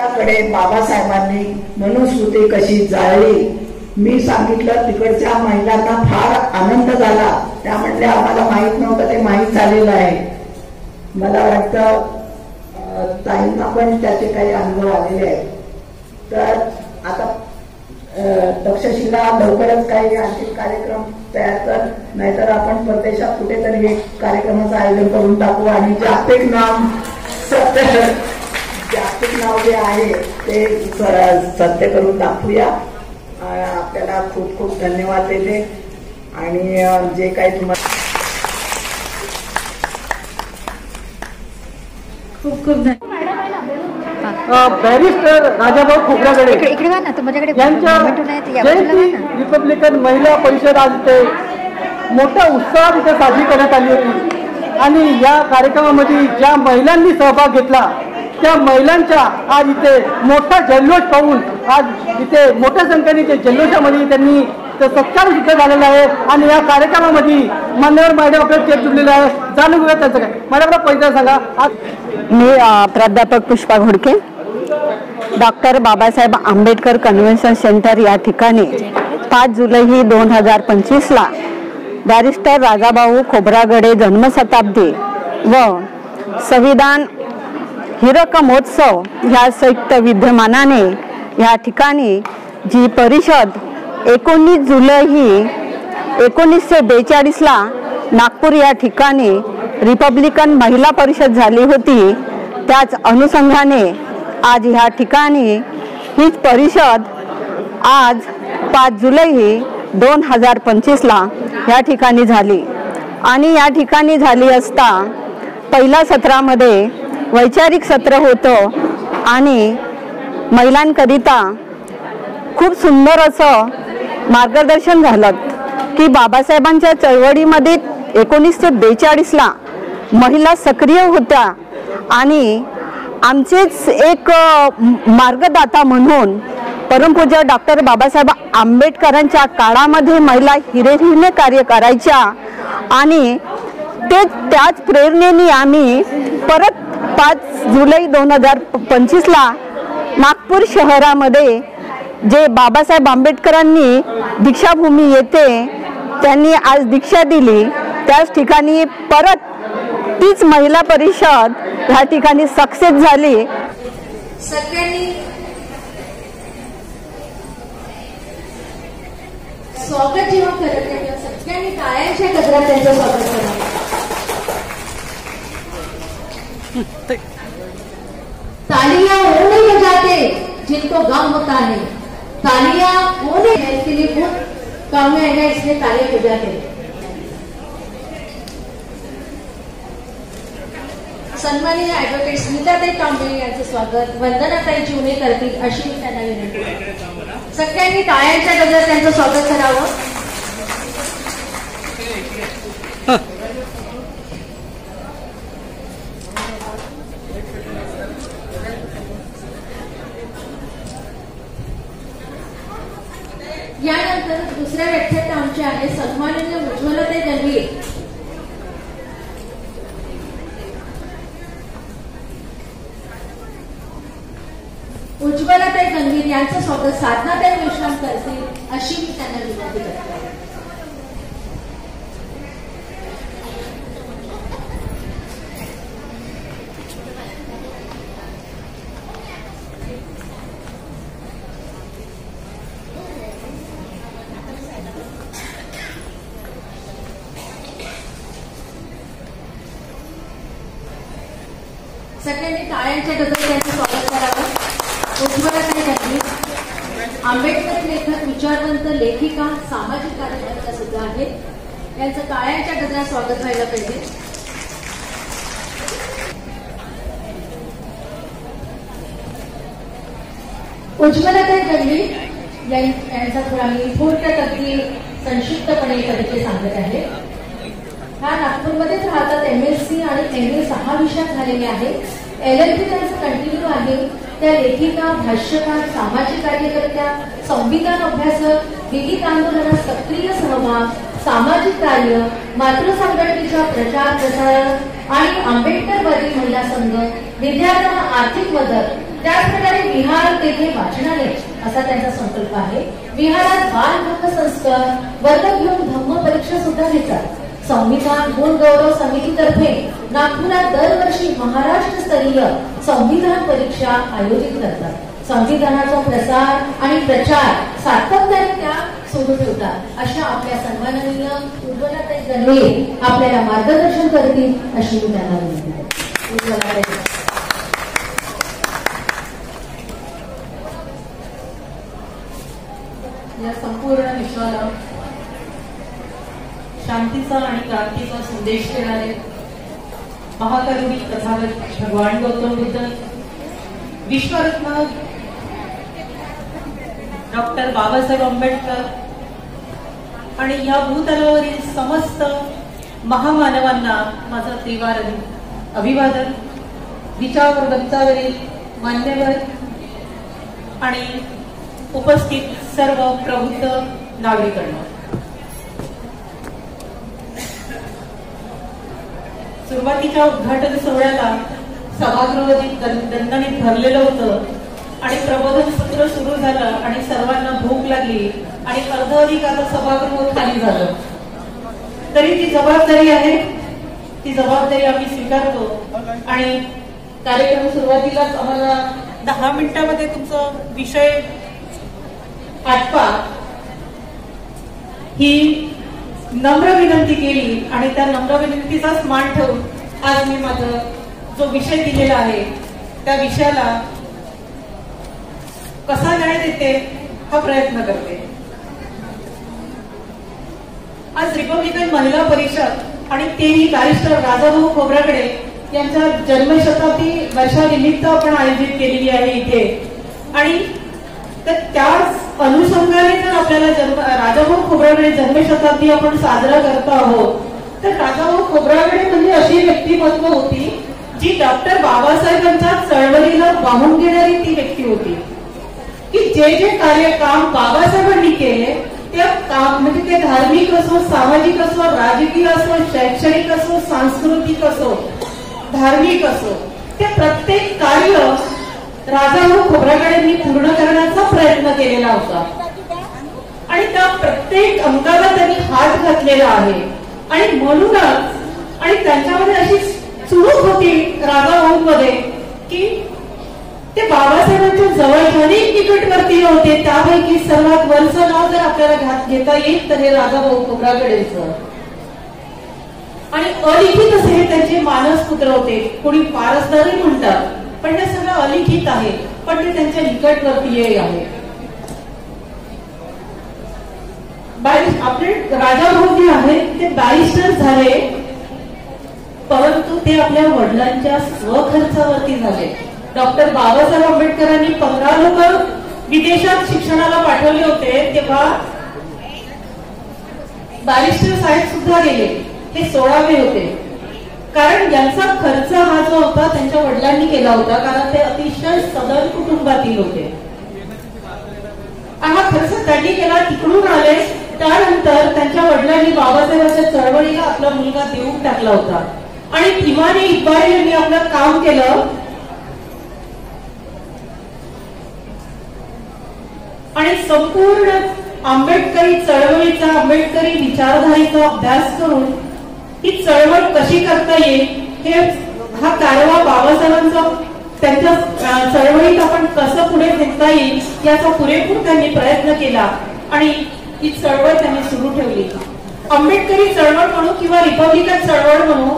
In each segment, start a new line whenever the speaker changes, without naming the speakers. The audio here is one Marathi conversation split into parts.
कडे बाबासाहेबांनी मनुस्मृती कशी जाळली मी सांगितलं. तिकडच्या महिलांना फार आनंद झाला. त्या म्हणले आम्हाला माहित नव्हतं, ते माहीत झालेलं आहे. मला वाटतं ताईंना पण त्याचे काही अनुभव आलेले आहेत. तर आता तक्षशिला लवकरच काही आणखी कार्यक्रम तयार कर, नाहीतर आपण परदेशात कुठेतरी एक कार्यक्रमाचं आयोजन करून टाकू आणि जागतिक नाव जे आहे ते सत्य करून दाखवूया. आपल्याला खूप खूप धन्यवाद देते आणि जे काही तुम्हाला
खूप खूप धन्यवाद.
बॅरिस्टर राजाभाऊ खोब्रागडे यांच्या रिपब्लिकन महिला परिषद आज इथे मोठ्या उत्साहात इथे साजरी करण्यात आली होती आणि या कार्यक्रमामध्ये ज्या महिलांनी सहभाग घेतला त्या महिलांच्या आज इथे मोठा जल्लोष पाहून आज इथे मोठ्या संख्येने ते जल्लोषामध्ये त्यांनी सत्कार सुद्धा झालेला आहे. आणि या कार्यक्रमामध्ये मान्यवर मॅडम आपल्या जुळलेला आहे. जाणून घेऊया त्यांचं काय. मॅडमला पहिल्यांदा सांगा. आज
मी प्राध्यापक Pushpa Ghodke, doctor Babasaheb Ambedkar convention centre या ठिकाणी 5 जुलै 2025ला बॅरिस्टर राजाभाऊ खोब्रागडे जन्मशताब्दी व संविधान हिरक महोत्सव ह्या संयुक्त विद्यमानाने या ठिकाणी जी परिषद 19 जुलै 1942ला नागपूर या ठिकाणी रिपब्लिकन महिला परिषद झाली होती, त्याच अनुषंगाने आज ह्या ठिकाणी हीच परिषद आज 5 जुलै 2025ला या ठिकाणी झाली. आणि या ठिकाणी झाली असता पहिल्या सत्रामध्ये वैचारिक सत्र होतं आणि महिलांकरिता खूप सुंदर असं मार्गदर्शन झालं की बाबासाहेबांच्या चळवळीमध्ये 1942ला महिला सक्रिय होत्या आणि आमचेच एक मार्गदाता म्हणून परमपूज्य डॉक्टर बाबासाहेब आंबेडकरांच्या काळामध्ये महिला हिरिरीने कार्य करायच्या आणि त्याच प्रेरणेने आम्ही परत 5 जुलै 2025ला नागपूर शहरामध्ये जे बाबासाहेब आंबेडकरांनी दीक्षाभूमी येते त्यांनी आज दीक्षा दिली, त्याच ठिकाणी परत तीच महिला परिषद ह्या ठिकाणी सक्सेस झाली.
सगळ्यांनी स्वागत जेव्हा करत आहे सगळ्यांनी टाळ्यांच्या गजरात त्यांचं स्वागत करावं. तालियां वो नहीं बजाते जिनको गम होता है, तालियां वो नहीं है इसके लिए बहुत काम में आएगा इसलिए तालियां बजाते. सन्माननीय ऍडव्होकेट स्मिताताई कांबळे यांचं स्वागत वंदनाताई जीवने करतील अशी मी त्यांना विनंती करते. सगळ्यांनी टाळ्यांच्या गजरात त्यांचं स्वागत करावं. यानंतर दुसऱ्या व्याख्यात आमचे आहे सन्माननीय उज्ज्वलाताई गणवीर. उज्ज्वलाताई गणवीर यांचं स्वागत साधनाताई मेश्राम करतील अशी मी त्यांना विनंती करते. सगळ्यांनी टाळ्यांच्या गजरात त्यांचं स्वागत करावं. उज्ज्वलाताई गणवीर आंबेडकर लेखक, विचारवंत, लेखिका, सामाजिक कार्यकर्त्या सुद्धा आहेत. यांचं टाळ्यांच्या गजरात स्वागत व्हायला पाहिजे. उज्ज्वलाताई गणवीर यांचा थोडा मी पूर्ण संक्षिप्तपणे परिचय सांगत आहे. ह्या नागपूरमध्येच राहतात. MSc आणि MA 6 विषयात झालेले आहेत. LLB त्यांचं कंटिन्यू आहे. त्या लेखिका, भाष्यकार, सामाजिक कार्यकर्त्या, संविधान अभ्यासक, विविध आंदोलनात सक्रिय सहभाग, सामाजिक कार्य, मातृसंघटनेच्या प्रचार प्रसार आणि आंबेडकरवादी महिला संघ, विद्यार्थ्यांना आर्थिक मदत त्याचप्रकारे विहार तेथे वाचनालय असा त्यांचा संकल्प आहे. विहारात बाल धम्म संस्कार वर्ग घेऊन धम्म परीक्षा सुद्धा घेतात. संविधान गुण गौरव समितीतर्फे नागपुरात दरवर्षी महाराष्ट्रस्तरीय संविधान परीक्षा आयोजित करतात. संविधानाचा प्रसार आणि प्रचार सातत्याने त्या सुरू ठेवतात. अशा आपल्या सन्माननीय उज्ज्वलाताई गणवे आपल्याला मार्गदर्शन करतील अशी मी त्यांना विनंती करते. उज्ज्वलाताई.
या संपूर्ण विश्वाला शांतीचा आणि क्रांतीचा संदेश देणारे महाकरुणी तथागत भगवान गौतम बुद्ध, विश्वरत्न डॉक्टर बाबासाहेब आंबेडकर आणि या भूतलावरील समस्त महामानवांना माझं त्रिवार अभिवादन. विचारवरील मान्यवर आणि उपस्थित सर्व प्रबुद्ध नागरिकांना, सुरुवातीच्या उद्घाटन सोहळ्याला सभागृह दणदणीत भरलेलं होतं आणि प्रबोधन सत्र सुरू झालं आणि सर्वांना भूक लागली आणि अर्धवधिक आता सभागृह खाली झालं. तरी ती जबाबदारी आहे, ती जबाबदारी आम्ही स्वीकारतो आणि कार्यक्रम सुरुवातीलाच आम्हाला 10 मिनिटांमध्ये तुमचा विषय आटपा ही नम्र विनंती केली आणि त्या नम्र विनंतीचाच मान ठेवून आज मी माझा जो विषय दिलेला आहे त्या विषयाला कसा न्याय देते हा प्रयत्न करते. आज रिपब्लिकन महिला परिषद आणि तेही बॅरिस्टर राजाभाऊ खोब्रागडे यांच्या जन्मशताब्दी वर्षानिमित्त आपण आयोजित केलेली आहे इथे. आणि त्याच अनुषंगाने जर आपल्याला राजाभाऊ खोब्रागडे जन्मशताब्दी आपण साजरा करत आहोत तर राजाभाऊ खोब्रागडे म्हणजे अशी व्यक्तिमत्व होती जी डॉक्टर बाबासाहेबांच्या चळवळीला वाहून घेणारी ती व्यक्ती होती की जे जे काम बाबासाहेबांनी केले ते काम म्हणजे ते धार्मिक असो, सामाजिक असो, राजकीय असो, शैक्षणिक असो, सांस्कृतिक असो, धार्मिक असो, ते प्रत्येक कार्य राजाभाऊ खोब्रागडेंनी पूर्ण करण्याचा प्रयत्न केलेला होता आणि त्या प्रत्येक अंगाला त्यांनी हात घातलेला आहे. आणि म्हणूनच आणि त्यांच्यामध्ये अशी चुणूक होती राजाभाऊंमध्ये की ते बाबासाहेबांच्या जवळ अनेक निकटवर्तीय होते. त्यापैकी सर्वात वरचं नाव जर आपल्याला घेता येईल तर हे राजाभाऊ खोब्रागडेंचं. आणि अलिखित असे हे त्यांचे मानसपुत्र होते. कोणी वारसदारही म्हणतात पण हे सगळं अलिखित आहे, पण ते त्यांच्या निकटवर्तीय आहे. आपले राजाभाऊ जे आहेत ते बॅरिस्टर झाले परंतु ते आपल्या वडिलांच्या स्वखर्चावरती झाले. डॉक्टर बाबासाहेब आंबेडकरांनी 15 लोक विदेशात शिक्षणाला पाठवले होते तेव्हा बॅरिस्टर साहेब सुद्धा गेले, हे 16वे होते. कारण यांचा खर्च हा जो होता त्यांच्या वडिलांनी केला होता कारण ते अतिशय सदन कुटुंबातील होते. हा खर्च त्यांनी केला, तिकडून आले. त्यानंतर त्यांच्या वडिलांनी बाबासाहेबांच्या चळवळीला आपला मुलगा देऊन टाकला होता आणि भीमाने इक्बाल यांनी आपलं काम केलं आणि संपूर्ण आंबेडकरी चळवळीचा, आंबेडकरी विचारधारेचा अभ्यास करून ही चळवळ कशी करता येईल हे हा कारवा बाबासाहेबांचा त्यांच्या चळवळीत आपण कसं पुढे नेता येईल याचा पुरेपूर त्यांनी प्रयत्न केला आणि ही चळवळ त्यांनी सुरू ठेवली. आंबेडकरी चळवळ म्हणू किंवा रिपब्लिकन चळवळ म्हणू,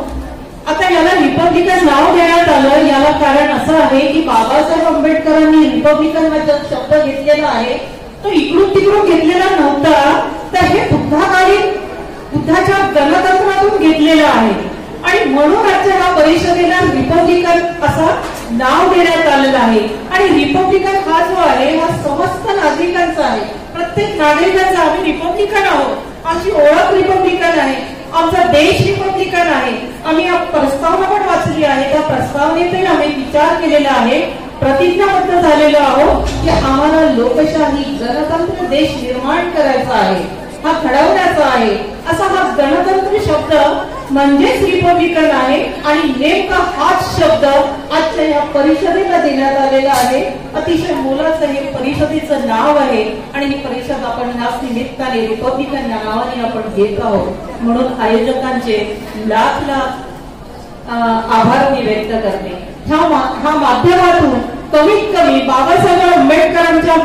आता याला रिपब्लिकन नाव देण्यात आलं. याला कारण असं आहे की बाबासाहेब आंबेडकरांनी रिपब्लिकन मध्ये शब्द घेतलेला आहे तो इकडून तिकडून घेतलेला नव्हता, तर हे बुद्धाच्या गणतंत्रातून घेतलेलं आहे आणि म्हणून आजच्या या परिषदेला रिपब्लिकन असं नाव देण्यात आलेलं आहे. आणि रिपब्लिकन हा जो आहे हा समस्त नागरिकांचा आहे, प्रत्येक नागरिकांचा. आम्ही रिपब्लिकन आहोत, आमची ओळख रिपब्लिकन आहे, आमचा देश रिपब्लिकन आहे. आम्ही प्रस्तावना पण वाचली आहे, त्या प्रस्तावनेतही आम्ही विचार केलेला आहे, प्रतिज्ञाबद्ध झालेलो आहोत की आम्हाला लोकशाही गणतंत्र देश निर्माण करायचा आहे, हा घडवण्याचा आहे. असा हा गणतंत्र शब्द म्हणजेच रिपब्लिकन आहे आणि नेमका हाच शब्द आजच्या या परिषदेला देण्यात आलेला आहे. अतिशय मोलाचं हे परिषदेचं नाव आहे आणि ही परिषद आपण याच निमित्ताने रिपब्लिकन या नावाने आपण घेत आहोत. म्हणून आयोजकांचे लाख लाख आभार मी व्यक्त करते. ह्या माध्यमातून कमीत कमी बाबासाहेब आंबेडकरांच्या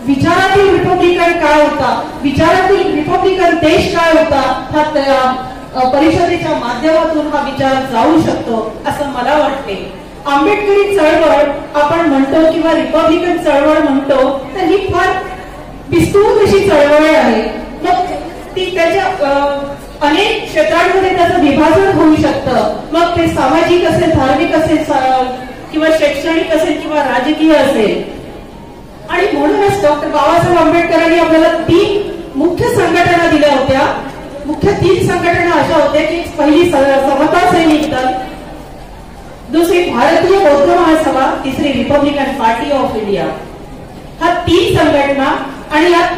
विचारातील रिपब्लिकन काय होता, विचारातील रिपब्लिकन देश काय होता, हा परिषदेच्या माध्यमातून हा विचार जाऊ शकतो असं मला वाटते. आंबेडकरी चळवळ आपण म्हणतो किंवा रिपब्लिकन चळवळ म्हणतो तर ही फार विस्तृत अशी चळवळ आहे. मग ती त्याच्या अनेक क्षेत्रांमध्ये त्याचं विभाजन होऊ शकतं. मग ते सामाजिक असेल, धार्मिक असेल किंवा शैक्षणिक असेल किंवा राजकीय असेल. आणि म्हणूनच डॉक्टर बाबासाहेब आंबेडकरांनी आपल्याला 3 मुख्य संघटना दिल्या होत्या. मुख्य 3 संघटना अशा होत्या की पहिली समता सैनिक दल, दुसरी भारतीय बौद्ध महासभा, तिसरी रिपब्लिकन पार्टी ऑफ इंडिया. हा 3 संघटना. आणि यात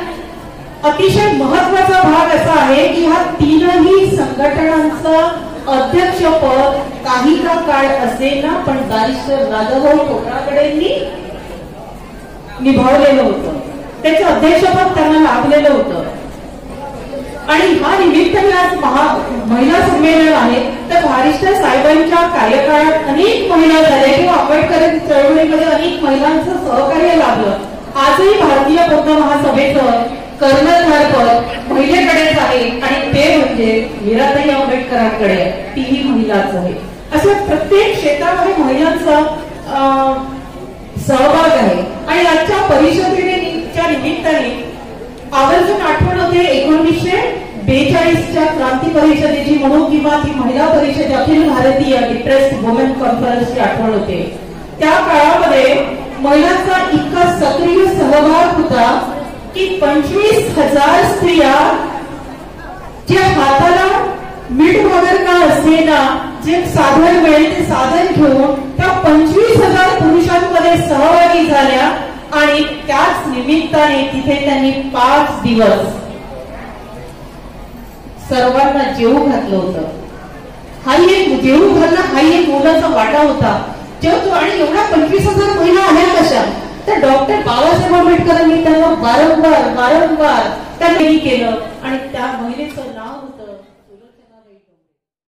अतिशय महत्वाचा भाग असा आहे की ह्या 3ही संघटनांचं अध्यक्षपद काही काळ असेना पण बॅरिस्टर राजाभाऊ खोब्रागडेंनी निभावलेलं होतं. त्याचं अध्यक्षपद त्यांना लाभलेलं होतं. आणि हा निमित्ताने आज महिला संमेलन आहे. तर बॅरिस्टर साहेबांच्या कार्यकाळात अनेक महिला झाल्या किंवा आंबेडकर चळवळीमध्ये अनेक महिलांचं सहकार्य लाभलं. आजही भारतीय बौद्ध महासभेचं कर्णधारपद महिलेकडेच आहे आणि ते म्हणजे मीराताई आंबेडकरांकडे, तीही महिलाच आहे. असं प्रत्येक क्षेत्रामध्ये महिलांचा सहभाग आहे. आणि आजच्या परिषदेच्या निमित्ताने आवर्जून आठवण होते 1942च्या क्रांती परिषदेची म्हणून किंवा ती महिला परिषद, अखिल भारतीय डिप्रेस्ड वुमेन कॉन्फरन्सची आठवण होते. त्या काळामध्ये महिलांचा इतका सक्रिय सहभाग होता की 25,000 स्त्रिया ज्या हाताला मीठ वगैरे का असेना जे साधन मिळेल ते साधन घेऊन त्या 25,000 पुरुषांमध्ये सहभागी झाल्या. आणि त्याच निमित्ताने तिथे त्यांनी 5 दिवस सर्वांना जेवू घातलं होतं. हाही एक जेवू घालणं हाही एक मोलाचा वाटा होता. जेवतो आणि एवढ्या 25,000 महिला आल्या कशा तर डॉक्टर बाबासाहेब आंबेडकरांनी त्यांना वारंवार त्यांनी केलं आणि त्या महिलेचं नाव होतं सुलोचनाबाई.